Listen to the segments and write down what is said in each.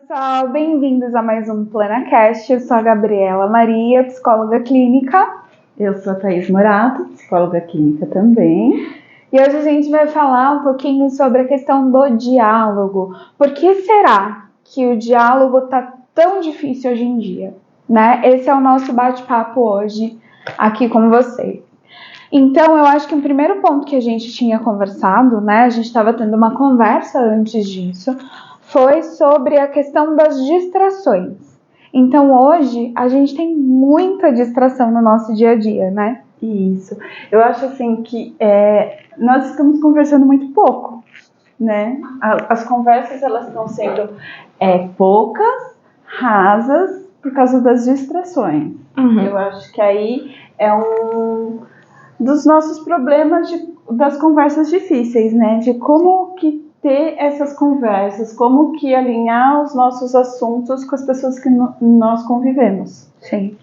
pessoal, bem-vindos a mais um PlenaCast. Eu sou a Gabriela Maria, psicóloga clínica. Eu sou a Thaís Morato, psicóloga clínica também. E hoje a gente vai falar um pouquinho sobre a questão do diálogo. Por que será que o diálogo está tão difícil hoje em dia? Né? Esse é o nosso bate-papo hoje aqui com vocês. Então, eu acho que o primeiro ponto que a gente tinha conversado, né? A gente estava tendo uma conversa antes disso, foi sobre a questão das distrações. Então, hoje, a gente tem muita distração no nosso dia a dia, né? Isso. Eu acho assim que nós estamos conversando muito pouco, né? As conversas, elas estão sendo poucas, rasas, por causa das distrações. Uhum. Eu acho que aí é um dos nossos problemas das conversas difíceis, né? De como que ter essas conversas, como que alinhar os nossos assuntos com as pessoas que nós convivemos. Sim.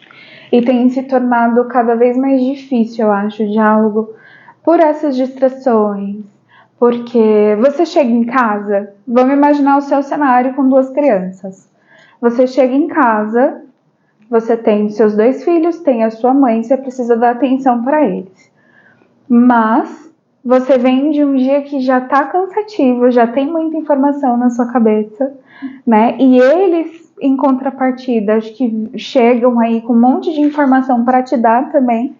E tem se tornado cada vez mais difícil, eu acho, o diálogo por essas distrações. Porque você chega em casa, vamos imaginar o seu cenário com 2 crianças. Você chega em casa, você tem seus 2 filhos, tem a sua mãe, você precisa dar atenção para eles. Mas você vem de um dia que já está cansativo, já tem muita informação na sua cabeça, né? E eles, em contrapartida, acho que chegam aí com um monte de informação para te dar também.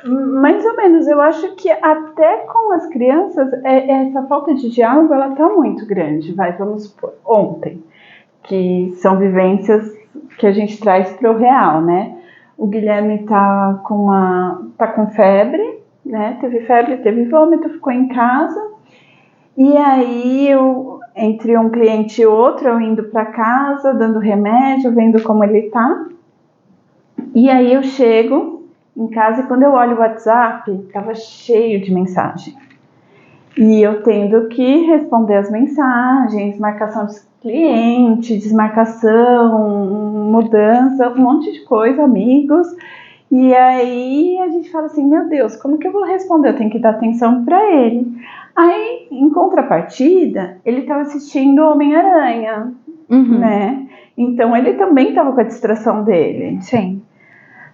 Mais ou menos, eu acho que até com as crianças, essa falta de diálogo, ela tá muito grande. Vamos supor, ontem, que são vivências que a gente traz para o real, né? O Guilherme tá com febre, né? Teve febre, teve vômito, ficou em casa. E aí, entre um cliente e outro, eu indo para casa, dando remédio, vendo como ele tá. E aí eu chego em casa e quando eu olho o WhatsApp, estava cheio de mensagem. E eu tendo que responder as mensagens, marcação de cliente, desmarcação, mudança, um monte de coisa, amigos. E aí a gente fala assim, meu Deus, como que eu vou responder? Eu tenho que dar atenção para ele. Aí, em contrapartida, ele estava assistindo Homem-Aranha, né? Então ele também estava com a distração dele. Sim.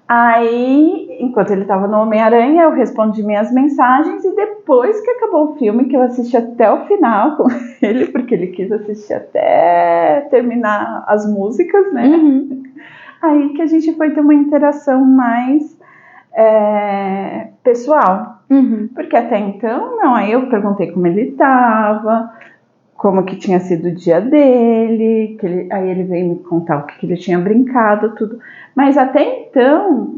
Aí, enquanto ele estava no Homem-Aranha, eu respondi minhas mensagens e depois que acabou o filme, que eu assisti até o final com ele, porque ele quis assistir até terminar as músicas, né? Uhum. Aí que a gente foi ter uma interação mais pessoal. Uhum. Porque até então, não, aí eu perguntei como ele estava, como que tinha sido o dia dele, aí ele veio me contar o que ele tinha brincado, tudo. Mas até então,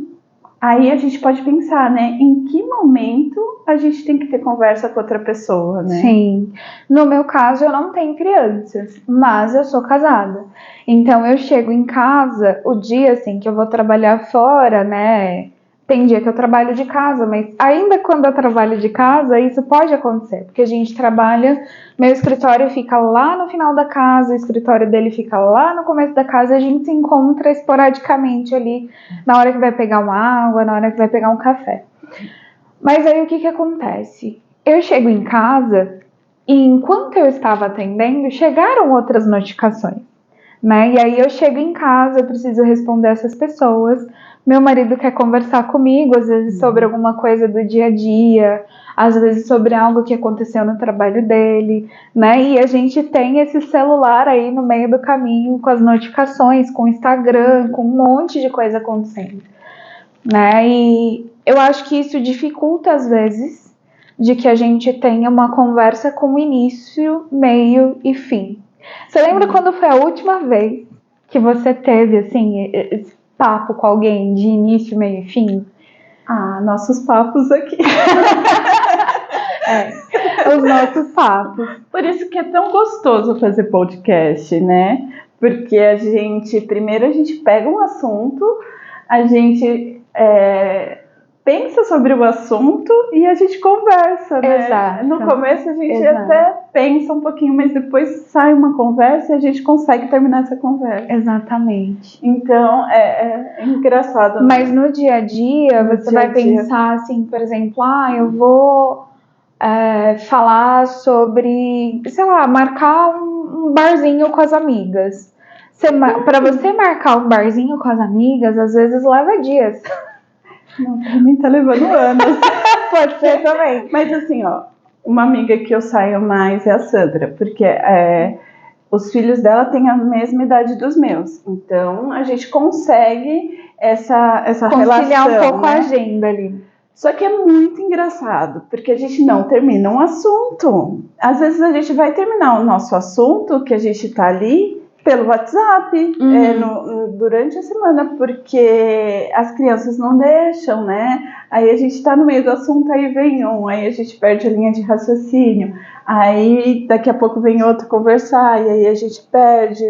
aí a gente pode pensar, né, em que momento a gente tem que ter conversa com outra pessoa, né? Sim. No meu caso, eu não tenho crianças, mas eu sou casada. Então, eu chego em casa, o dia, assim, que eu vou trabalhar fora, né, tem dia que eu trabalho de casa, mas ainda quando eu trabalho de casa, isso pode acontecer, porque a gente trabalha, meu escritório fica lá no final da casa, o escritório dele fica lá no começo da casa, a gente se encontra esporadicamente ali, na hora que vai pegar uma água, na hora que vai pegar um café. Mas aí o que acontece? Eu chego em casa e enquanto eu estava atendendo, chegaram outras notificações, né? E aí eu chego em casa, eu preciso responder essas pessoas. Meu marido quer conversar comigo, às vezes sobre alguma coisa do dia a dia, às vezes sobre algo que aconteceu no trabalho dele, né? E a gente tem esse celular aí no meio do caminho com as notificações, com o Instagram, com um monte de coisa acontecendo, né? E eu acho que isso dificulta às vezes de que a gente tenha uma conversa com início, meio e fim. Você lembra quando foi a última vez que você teve assim esse papo com alguém de início, meio e fim? Ah, nossos papos aqui. Os nossos papos. Por isso que é tão gostoso fazer podcast, né? Porque primeiro a gente pega um assunto, a gente pensa sobre o assunto e a gente conversa, né? Exato. No começo a gente até pensa um pouquinho, mas depois sai uma conversa e a gente consegue terminar essa conversa. Exatamente. Então é engraçado. Mas no dia a dia, você vai pensar assim, por exemplo, eu vou falar sobre, sei lá, marcar um barzinho com as amigas. Pra você marcar um barzinho com as amigas, às vezes leva dias. Não, também tá levando anos. Pode ser também. Mas assim, ó, uma amiga que eu saio mais é a Sandra, porque os filhos dela têm a mesma idade dos meus. Então, a gente consegue essa Conciliar relação, um pouco né? a agenda ali. Só que é muito engraçado, porque a gente não termina um assunto. Às vezes a gente vai terminar o nosso assunto, que a gente tá ali, pelo WhatsApp, durante a semana, porque as crianças não deixam, né? Aí a gente tá no meio do assunto, aí vem um, aí a gente perde a linha de raciocínio, aí daqui a pouco vem outro conversar, e aí a gente perde.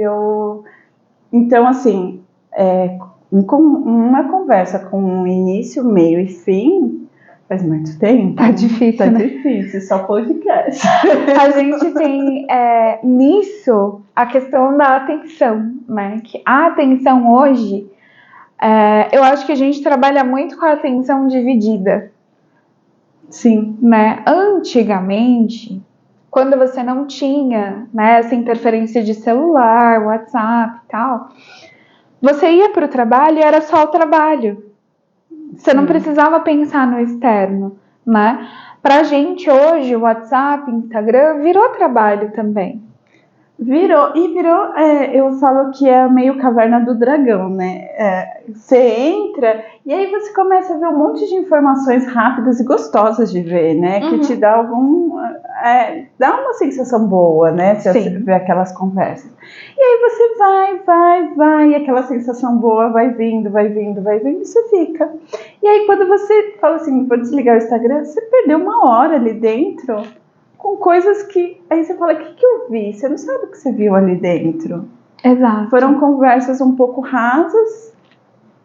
Então, assim, uma conversa com início, meio e fim, faz muito tempo. Tá difícil, tá né? difícil, só podcast. A gente tem nisso a questão da atenção, né? Que a atenção hoje, eu acho que a gente trabalha muito com a atenção dividida. Sim. Né? Antigamente, quando você não tinha, né, essa interferência de celular, WhatsApp e tal, você ia para o trabalho e era só o trabalho. Você não precisava pensar no externo, né? Pra gente hoje, o WhatsApp, Instagram, virou trabalho também. Virou, eu falo que é meio caverna do dragão, né? Você entra e aí você começa a ver um monte de informações rápidas e gostosas de ver, né? Que te dá dá uma sensação boa, né? Se você vê aquelas conversas. E aí você vai, e aquela sensação boa vai vindo, e você fica. E aí quando você fala assim, vou desligar o Instagram, você perdeu uma hora ali dentro com coisas que... Aí você fala, o que eu vi? Você não sabe o que você viu ali dentro. Exato. Foram conversas um pouco rasas.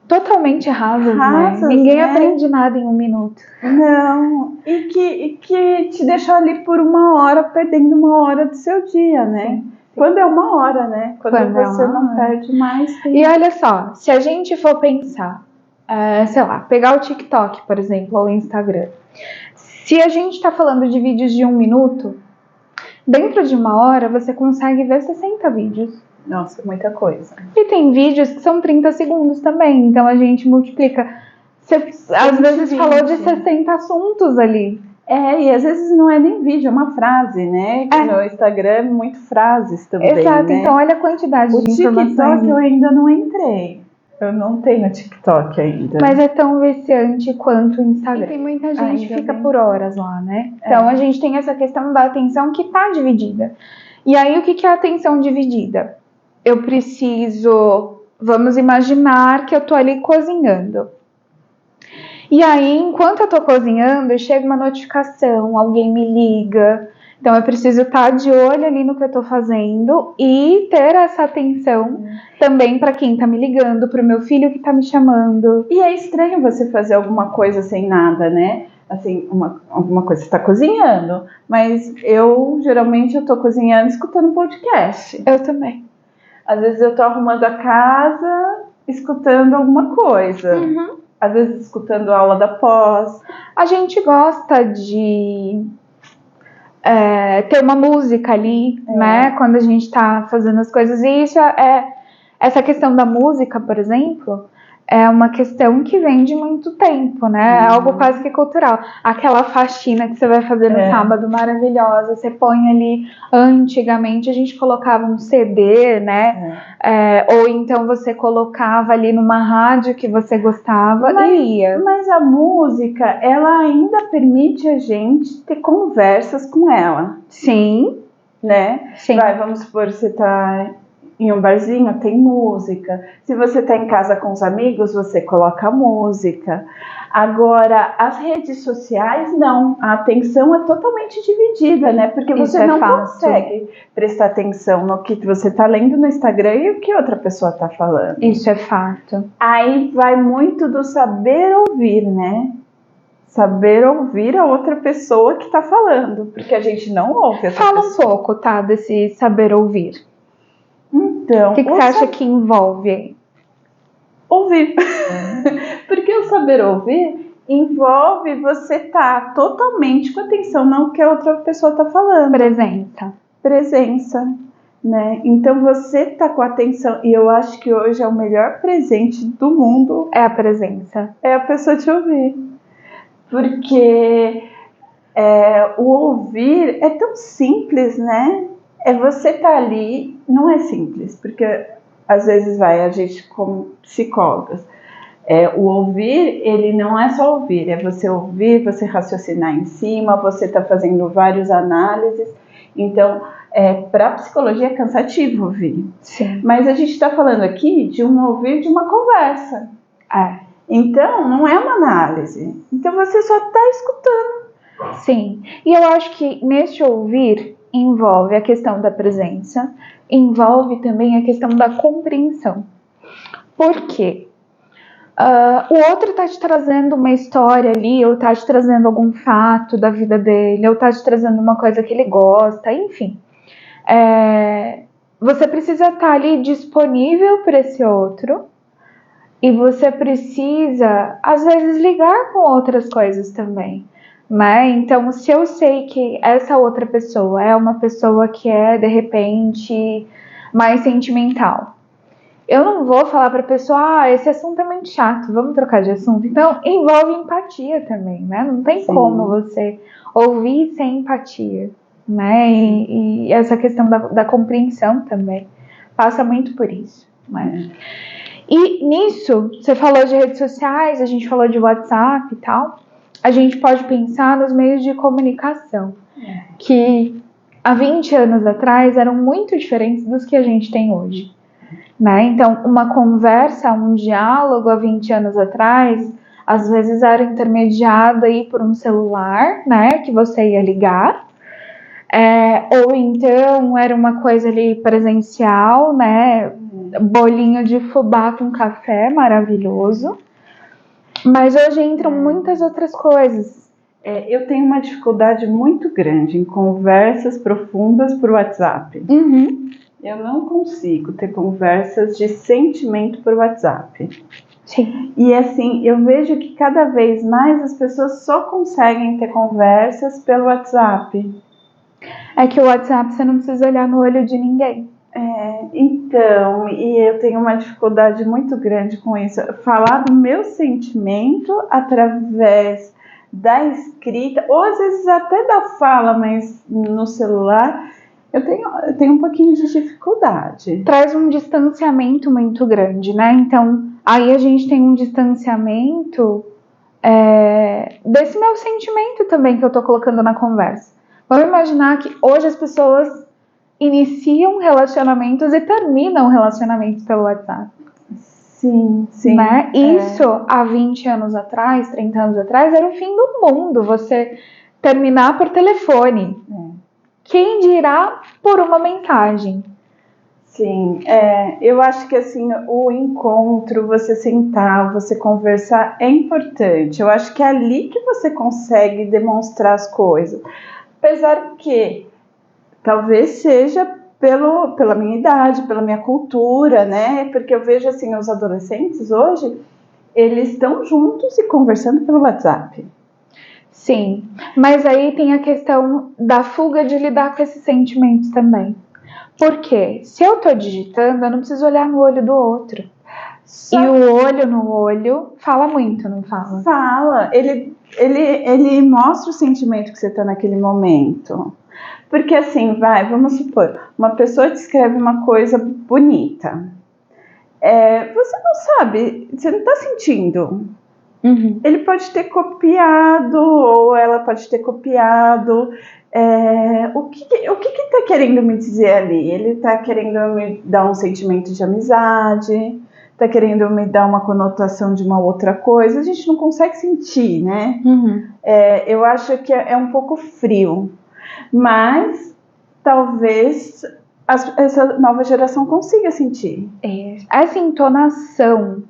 Totalmente rasas, né? Ninguém aprende nada em 1 minuto. Não. E que te deixou ali por 1 hora, perdendo 1 hora do seu dia, né? Sim. Quando é 1 hora, né? Quando você não perde mais tempo. E olha só, se a gente for pensar, sei lá, pegar o TikTok, por exemplo, ou o Instagram. Se a gente está falando de vídeos de 1 minuto, dentro de 1 hora você consegue ver 60 vídeos. Nossa, muita coisa. E tem vídeos que são 30 segundos também, então a gente multiplica. Você às vezes falou de 60 assuntos ali. E às vezes não é nem vídeo, é uma frase, né? No Instagram, muito frases também. Exato, né? Então olha a quantidade de informações. O TikTok eu ainda não entrei. Eu não tenho TikTok ainda. Mas é tão viciante quanto o Instagram. E tem muita gente que fica por horas lá, né? Então a gente tem essa questão da atenção que tá dividida. E aí o que é a atenção dividida? Eu preciso... Vamos imaginar que eu tô ali cozinhando. E aí, enquanto eu tô cozinhando, chega uma notificação, alguém me liga. Então eu preciso estar de olho ali no que eu tô fazendo e ter essa atenção também para quem tá me ligando, pro meu filho que tá me chamando. E é estranho você fazer alguma coisa sem nada, né? Assim, alguma coisa, você tá cozinhando, mas geralmente eu tô cozinhando escutando podcast. Eu também. Às vezes eu tô arrumando a casa escutando alguma coisa. Às vezes escutando aula da pós. A gente gosta de ter uma música ali, né? Quando a gente tá fazendo as coisas. E isso essa questão da música, por exemplo, é uma questão que vem de muito tempo, né? É algo quase que cultural. Aquela faxina que você vai fazer no sábado, maravilhosa, você põe ali. Antigamente a gente colocava um CD, né? Ou então você colocava ali numa rádio que você gostava e ia. Mas a música, ela ainda permite a gente ter conversas com ela. Sim. Né? Sim. Vamos supor, você tá em um barzinho, tem música. Se você tá em casa com os amigos, você coloca música. Agora, as redes sociais, não. A atenção é totalmente dividida, né? Porque você não consegue prestar atenção no que você tá lendo no Instagram e o que outra pessoa tá falando. Isso é fato. Aí vai muito do saber ouvir, né? Saber ouvir a outra pessoa que tá falando, porque a gente não ouve essa pessoa. Fala um pouco, tá, desse saber ouvir. Então, o que você acha que envolve aí? Ouvir. Porque o saber ouvir envolve você estar totalmente com atenção no que a outra pessoa está falando. Presença. né? Então você tá com atenção, e eu acho que hoje é o melhor presente do mundo, É a presença. é a pessoa te ouvir. Porque o ouvir é tão simples, né? É você tá ali, não é simples, porque às vezes a gente como psicólogas, o ouvir, ele não é só ouvir, é você ouvir, você raciocinar em cima, você tá fazendo várias análises. Então, para a psicologia é cansativo ouvir. Sim. Mas a gente está falando aqui de um ouvir de uma conversa. Então, não é uma análise. Então, você só está escutando. Sim. E eu acho que neste ouvir envolve a questão da presença, envolve também a questão da compreensão. Por quê? O outro está te trazendo uma história ali, ou está te trazendo algum fato da vida dele, ou está te trazendo uma coisa que ele gosta, enfim. Você precisa estar ali disponível para esse outro, e você precisa, às vezes, ligar com outras coisas também, né? Então, se eu sei que essa outra pessoa é uma pessoa que é, de repente, mais sentimental, eu não vou falar para a pessoa, esse assunto é muito chato, vamos trocar de assunto. Então, envolve empatia também, né? Não tem como você ouvir sem empatia, né? E essa questão da compreensão também passa muito por isso, né? E nisso, você falou de redes sociais, a gente falou de WhatsApp e tal, a gente pode pensar nos meios de comunicação, que há 20 anos atrás eram muito diferentes dos que a gente tem hoje. Né? Então, uma conversa, um diálogo há 20 anos atrás, às vezes era intermediado aí por um celular, né, que você ia ligar, ou então era uma coisa ali presencial, né, bolinho de fubá com café, maravilhoso. Mas hoje entram muitas outras coisas. Eu tenho uma dificuldade muito grande em conversas profundas por WhatsApp. Eu não consigo ter conversas de sentimento por WhatsApp. Sim. E assim, eu vejo que cada vez mais as pessoas só conseguem ter conversas pelo WhatsApp. É que o WhatsApp você não precisa olhar no olho de ninguém. Então, e eu tenho uma dificuldade muito grande com isso. Falar do meu sentimento através da escrita, ou às vezes até da fala, mas no celular, eu tenho um pouquinho de dificuldade. Traz um distanciamento muito grande, né? Então, aí a gente tem um distanciamento desse meu sentimento também que eu tô colocando na conversa. Vamos imaginar que hoje as pessoas iniciam relacionamentos e terminam relacionamentos pelo WhatsApp. Sim. Né? Isso há 20 anos atrás, 30 anos atrás, era o fim do mundo. Você terminar por telefone. Quem dirá por uma mensagem? Sim, eu acho que assim, o encontro, você sentar, você conversar é importante. Eu acho que é ali que você consegue demonstrar as coisas. Apesar que talvez seja pela minha idade, pela minha cultura, né? Porque eu vejo assim, os adolescentes hoje, eles estão juntos e conversando pelo WhatsApp. Sim, mas aí tem a questão da fuga de lidar com esses sentimentos também. Porque se eu tô digitando, eu não preciso olhar no olho do outro. E o olho no olho fala muito, não fala? Fala, ele mostra o sentimento que você tá naquele momento. Porque assim, vamos supor, uma pessoa te escreve uma coisa bonita. Você não sabe, você não tá sentindo. Ele pode ter copiado, ou ela pode ter copiado. O que tá querendo me dizer ali? Ele tá querendo me dar um sentimento de amizade, tá querendo me dar uma conotação de uma outra coisa. A gente não consegue sentir, né? Eu acho que é um pouco frio. Mas talvez essa nova geração consiga sentir. Essa entonação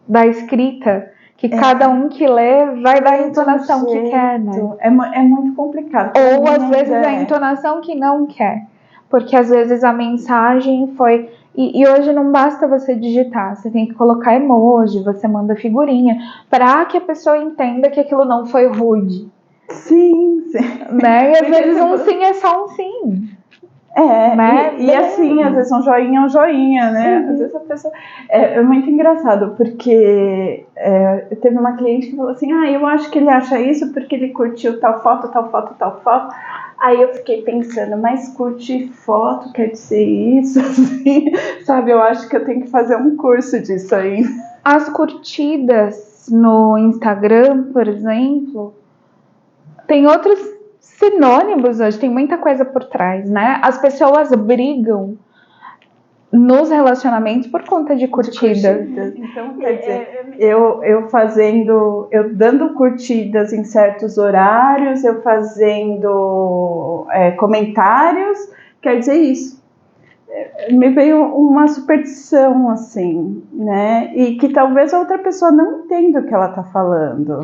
da escrita, que cada um que lê vai dar a entonação que quer, né? É muito complicado. Ou às vezes a entonação que não quer. Porque às vezes a mensagem foi... E hoje não basta você digitar, você tem que colocar emoji, você manda figurinha, para que a pessoa entenda que aquilo não foi rude. Sim. Né? E às vezes um sim é só um sim. Né? E assim, às vezes um joinha, né? Às vezes a pessoa... É muito engraçado, porque teve uma cliente que falou assim, eu acho que ele acha isso porque ele curtiu tal foto, tal foto, tal foto. Aí eu fiquei pensando, mas curtir foto quer dizer isso? Assim, sabe, eu acho que eu tenho que fazer um curso disso aí. As curtidas no Instagram, por exemplo, tem outros sinônimos hoje, tem muita coisa por trás, né? As pessoas brigam nos relacionamentos por conta de curtidas. Então, quer dizer, eu dando curtidas em certos horários, eu fazendo comentários, quer dizer isso. Me veio uma superstição, assim, né? E que talvez a outra pessoa não entenda o que ela tá falando.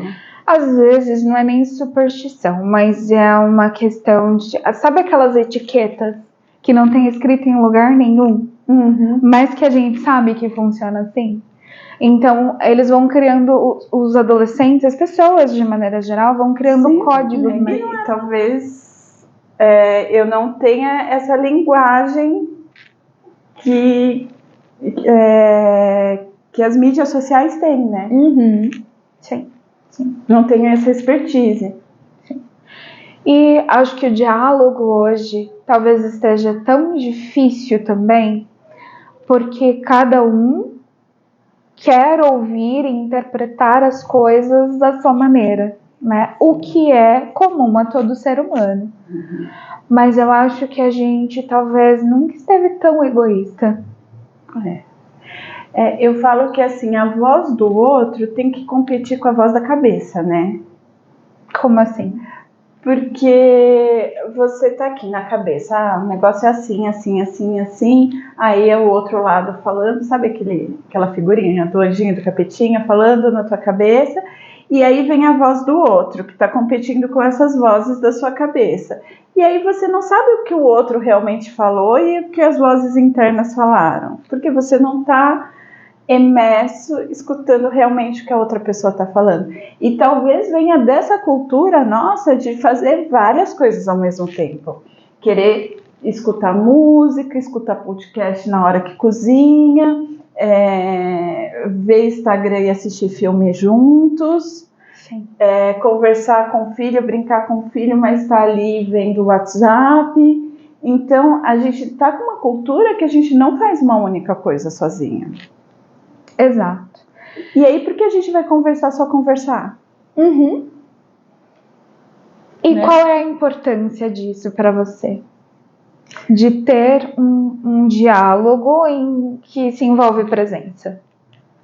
Às vezes não é nem superstição, mas é uma questão de... Sabe aquelas etiquetas que não tem escrito em lugar nenhum? Mas que a gente sabe que funciona assim? Então, eles vão criando, os adolescentes, as pessoas de maneira geral, vão criando códigos. E talvez eu não tenha essa linguagem que as mídias sociais têm, né? Sim. Não tenho essa expertise. Sim. E acho que o diálogo hoje talvez esteja tão difícil também, porque cada um quer ouvir e interpretar as coisas da sua maneira, né? O que é comum a todo ser humano. Mas eu acho que a gente talvez nunca esteve tão egoísta. Eu falo que assim, a voz do outro tem que competir com a voz da cabeça, né? Como assim? Porque você tá aqui na cabeça, o negócio é assim, assim, assim, assim, aí é o outro lado falando, sabe aquela figurinha do anjinho, do capetinha falando na tua cabeça, e aí vem a voz do outro, que tá competindo com essas vozes da sua cabeça. E aí você não sabe o que o outro realmente falou e o que as vozes internas falaram, porque você não tá imerso, escutando realmente o que a outra pessoa está falando. E talvez venha dessa cultura nossa de fazer várias coisas ao mesmo tempo. Querer escutar música, escutar podcast na hora que cozinha, ver Instagram e assistir filme juntos, conversar com o filho, brincar com o filho, mas está ali vendo o WhatsApp. Então, a gente está com uma cultura que a gente não faz uma única coisa sozinha. Exato. E aí, por que a gente vai conversar só conversar? E né? Qual é a importância disso para você? De ter um diálogo em que se envolve presença?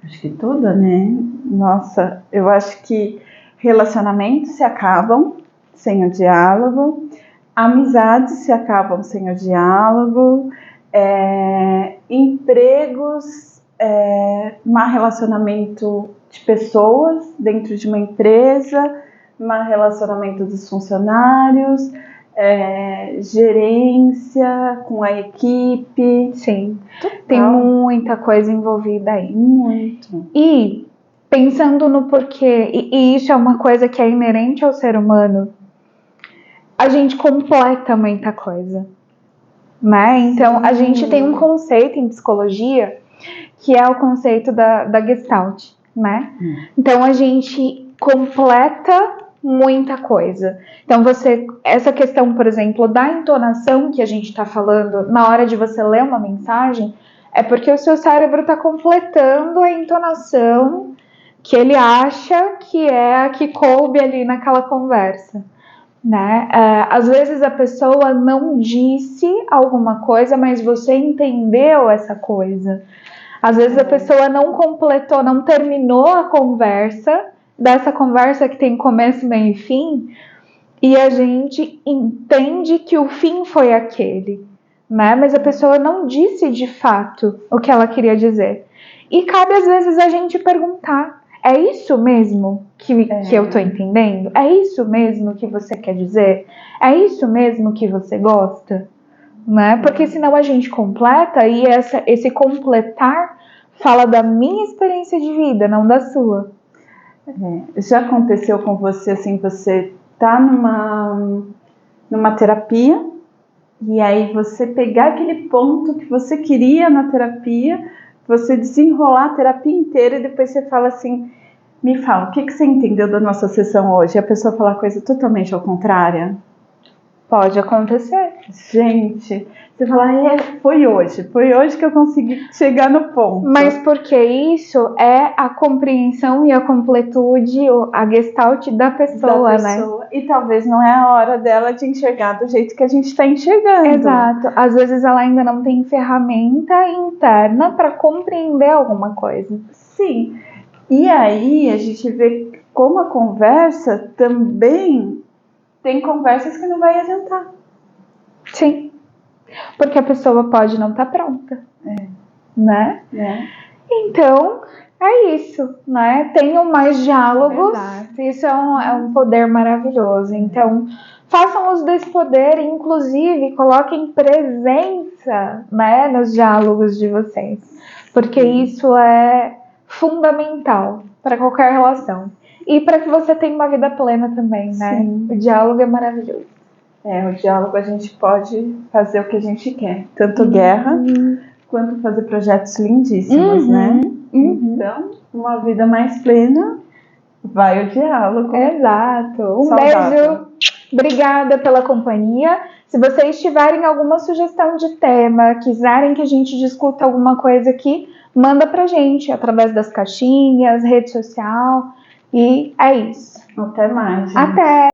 Acho que toda, né? Nossa, eu acho que relacionamentos se acabam sem o diálogo, amizades se acabam sem o diálogo, empregos, mau relacionamento de pessoas dentro de uma empresa, mau relacionamento dos funcionários, gerência com a equipe. Sim, tem muita coisa envolvida aí. Muito. E pensando no porquê, e isso é uma coisa que é inerente ao ser humano, a gente completa muita coisa, né? Então, a gente tem um conceito em psicologia que é o conceito da Gestalt, né? Então, a gente completa muita coisa. Então, essa questão, por exemplo, da entonação que a gente está falando na hora de você ler uma mensagem, é porque o seu cérebro está completando a entonação que ele acha que é a que coube ali naquela conversa, né? Às vezes a pessoa não disse alguma coisa, mas você entendeu essa coisa. Às vezes a pessoa não completou, não terminou a conversa, dessa conversa que tem começo, meio e fim, e a gente entende que o fim foi aquele, né? Mas a pessoa não disse de fato o que ela queria dizer. E cabe às vezes a gente perguntar: é isso mesmo que eu tô entendendo? É isso mesmo que você quer dizer? É isso mesmo que você gosta? Né? Porque senão a gente completa, e esse completar fala da minha experiência de vida, não da sua. Já aconteceu com você, assim, você tá numa terapia E aí você pegar aquele ponto que você queria na terapia, você desenrolar a terapia inteira e depois você fala assim, me fala, o que você entendeu da nossa sessão hoje? E a pessoa fala coisa totalmente ao contrário. Pode acontecer. Gente, você fala, foi hoje que eu consegui chegar no ponto. Mas porque isso é a compreensão e a completude, a gestalt da pessoa, né? E talvez não é a hora dela de enxergar do jeito que a gente está enxergando. Exato. Às vezes ela ainda não tem ferramenta interna para compreender alguma coisa. Sim. E aí a gente vê como a conversa também tem conversas que não vai adiantar. Sim. Porque a pessoa pode não estar pronta. Né? Então, é isso, né? Tenham mais diálogos. Isso é um poder maravilhoso. Então, façam uso desse poder e, inclusive, coloquem presença, né, nos diálogos de vocês. Porque isso é fundamental para qualquer relação. E para que você tenha uma vida plena também, né? Sim. O diálogo é maravilhoso. O diálogo a gente pode fazer o que a gente quer. Tanto guerra, quanto fazer projetos lindíssimos, né? Então, uma vida mais plena, vai o diálogo. Exato. Um saudável. Beijo. Obrigada pela companhia. Se vocês tiverem alguma sugestão de tema, quiserem que a gente discuta alguma coisa aqui, manda pra gente através das caixinhas, rede social. E é isso. Até mais, gente. Até!